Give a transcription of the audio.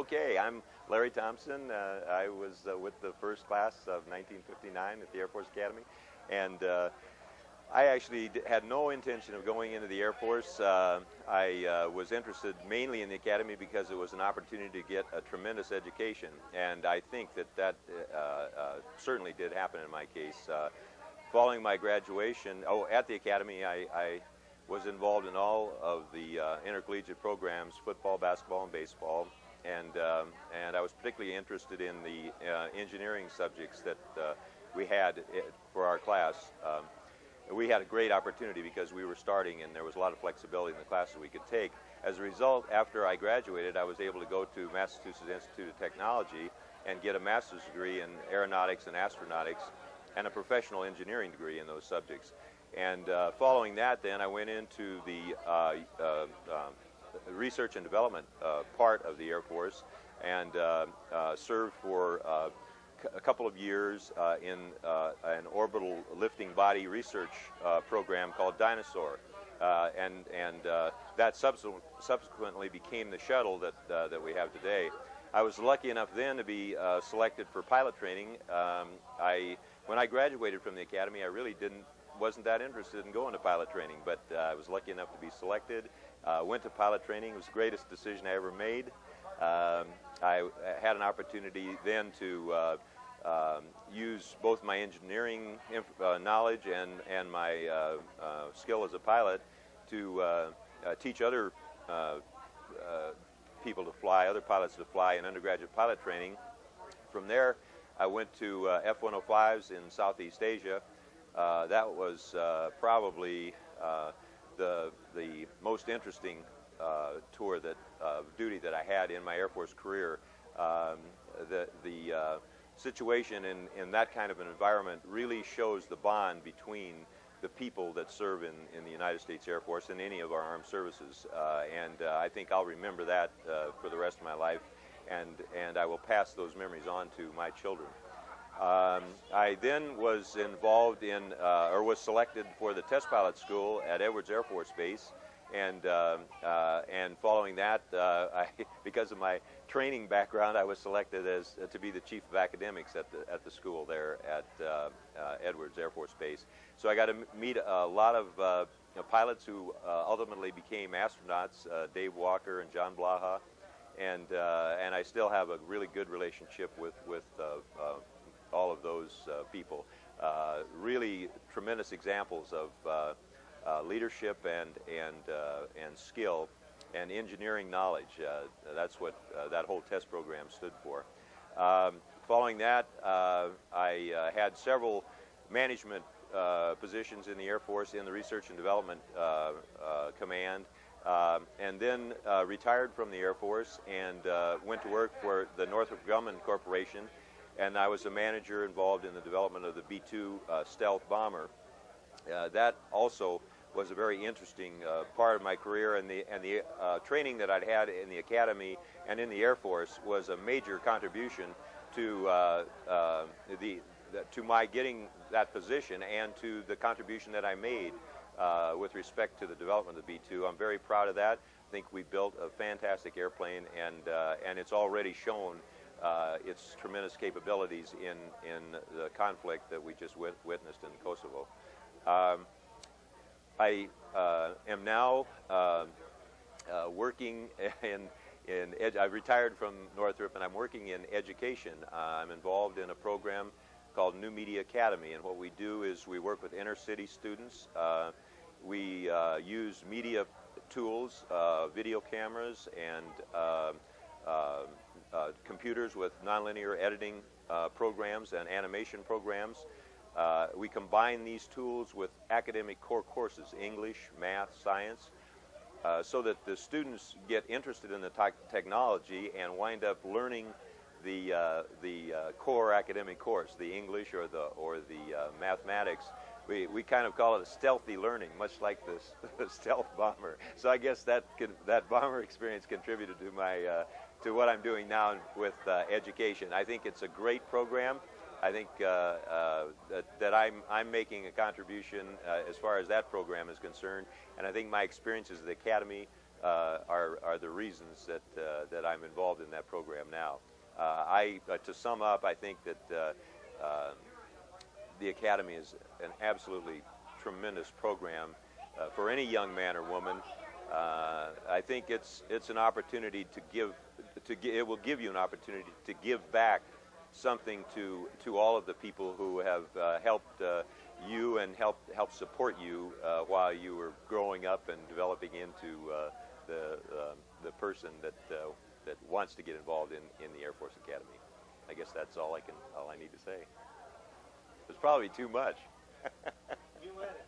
Okay, I'm Larry Thompson. I was with the first class of 1959 at the Air Force Academy, and I actually had no intention of going into the Air Force. I was interested mainly in the Academy because it was an opportunity to get a tremendous education, and I think that certainly did happen in my case. Following my graduation, at the Academy, I was involved in all of the intercollegiate programs, football, basketball, and baseball, and I was particularly interested in the engineering subjects that we had for our class. We had a great opportunity because we were starting and there was a lot of flexibility in the classes we could take. As a result, after I graduated, I was able to go to Massachusetts Institute of Technology and get a master's degree in aeronautics and astronautics and a professional engineering degree in those subjects. And following that, then I went into the research and development part of the Air Force and served for a couple of years in an orbital lifting body research program called Dinosaur, and that subsequently became the shuttle that we have today. I was lucky enough then to be selected for pilot training. When I graduated from the Academy, I really wasn't that interested in going to pilot training, but I was lucky enough to be selected. Went to pilot training. It was the greatest decision I ever made. I had an opportunity then to use both my engineering knowledge and my skill as a pilot to teach other people to fly, other pilots to fly in undergraduate pilot training. From there, I went to F-105s in Southeast Asia. That was probably the most interesting tour of duty that I had in my Air Force career. The situation in that kind of an environment really shows the bond between the people that serve in the United States Air Force and any of our armed services, and I think I'll remember that for the rest of my life, and I will pass those memories on to my children. I then was involved in, or was selected for the test pilot school at Edwards Air Force Base, and following that, because of my training background, I was selected to be the chief of academics at the school there at Edwards Air Force Base. So I got to meet a lot of pilots who ultimately became astronauts, Dave Walker and John Blaha, and I still have a really good relationship with all of those people. Really tremendous examples of leadership and skill and engineering knowledge. That's what that whole test program stood for. Following that, I had several management positions in the Air Force in the Research and Development Command, and then retired from the Air Force and went to work for the Northrop Grumman Corporation, and I was a manager involved in the development of the B-2 stealth bomber. That also was a very interesting part of my career, and the training that I'd had in the Academy and in the Air Force was a major contribution to my getting that position and to the contribution that I made with respect to the development of the B-2. I'm very proud of that. I think we built a fantastic airplane, and it's already shown its tremendous capabilities in the conflict that we just witnessed in Kosovo. I am now working I've retired from Northrop, and I'm working in education. I'm involved in a program called New Media Academy, and what we do is we work with inner city students. We use media tools, video cameras, and computers with nonlinear editing programs and animation programs. We combine these tools with academic core courses, English, math, science, so that the students get interested in the technology and wind up learning the core academic course, the English or the mathematics. We kind of call it a stealthy learning, much like this stealth bomber. So I guess that bomber experience contributed to to what I'm doing now with education. I think it's a great program. I think that I'm making a contribution as far as that program is concerned, and I think my experiences at the Academy are the reasons that I'm involved in that program now. To sum up, I think that the Academy is an absolutely tremendous program for any young man or woman. I think it's an opportunity it will give you an opportunity to give back something to all of the people who have helped you and help support you while you were growing up and developing into the person that wants to get involved in the Air Force Academy. I guess that's all I need to say. It's probably too much. You let it.